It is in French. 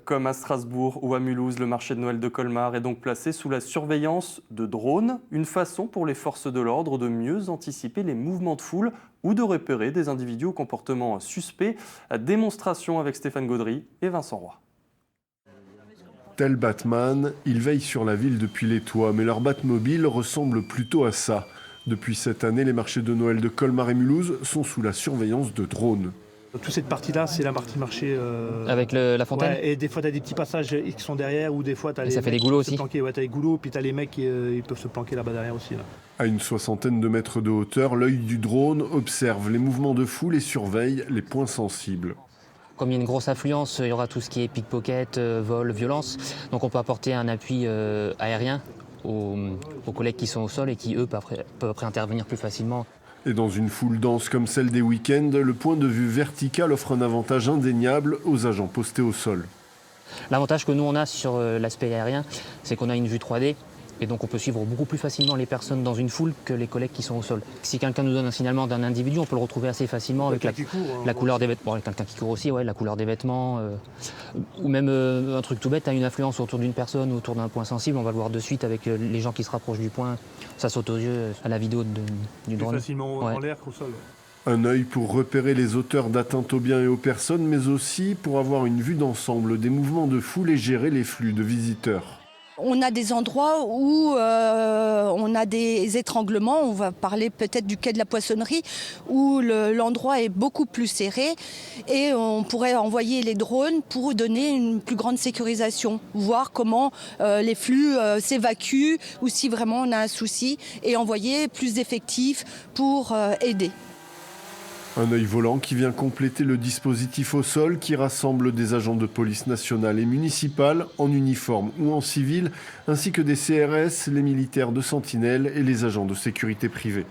Comme à Strasbourg ou à Mulhouse, le marché de Noël de Colmar est donc placé sous la surveillance de drones, une façon pour les forces de l'ordre de mieux anticiper les mouvements de foule ou de repérer des individus au comportement suspect. Démonstration avec Stéphane Gaudry et Vincent Roy. Tel Batman, ils veillent sur la ville depuis les toits, mais leur Batmobile ressemble plutôt à ça. Depuis cette année, les marchés de Noël de Colmar et Mulhouse sont sous la surveillance de drones. Toute cette partie-là, c'est la partie marché. Avec la fontaine. Ouais, et des fois, tu as des petits passages qui sont derrière, ou des fois, tu as Et les ça fait mecs des goulots qui peuvent se aussi. planquer. Ouais, tu as les goulots, puis tu as les mecs qui ils peuvent se planquer là-bas derrière aussi. Là. À une soixantaine de mètres de hauteur, l'œil du drone observe les mouvements de foule et surveille les points sensibles. Comme il y a une grosse affluence, il y aura tout ce qui est pickpocket, vol, violence. Donc on peut apporter un appui aérien aux collègues qui sont au sol et qui, eux, peuvent après intervenir plus facilement. Et dans une foule dense comme celle des week-ends, le point de vue vertical offre un avantage indéniable aux agents postés au sol. L'avantage que nous on a sur l'aspect aérien, c'est qu'on a une vue 3D. Et donc on peut suivre beaucoup plus facilement les personnes dans une foule que les collègues qui sont au sol. Si quelqu'un nous donne un signalement d'un individu, on peut le retrouver assez facilement avec la couleur des vêtements. Quelqu'un qui court aussi, ouais, la couleur des vêtements. Ou même un truc tout bête, tu as une influence autour d'une personne, autour d'un point sensible, on va le voir de suite avec les gens qui se rapprochent du point. Ça saute aux yeux à la vidéo du drone. Plus facilement en l'air qu'au sol. Un œil pour repérer les auteurs d'atteintes aux biens et aux personnes, mais aussi pour avoir une vue d'ensemble des mouvements de foule et gérer les flux de visiteurs. On a des endroits où on a des étranglements, on va parler peut-être du quai de la Poissonnerie, où l'endroit est beaucoup plus serré et on pourrait envoyer les drones pour donner une plus grande sécurisation, voir comment les flux s'évacuent ou si vraiment on a un souci et envoyer plus d'effectifs pour aider. Un œil volant qui vient compléter le dispositif au sol qui rassemble des agents de police nationale et municipale en uniforme ou en civil, ainsi que des CRS, les militaires de sentinelle et les agents de sécurité privée.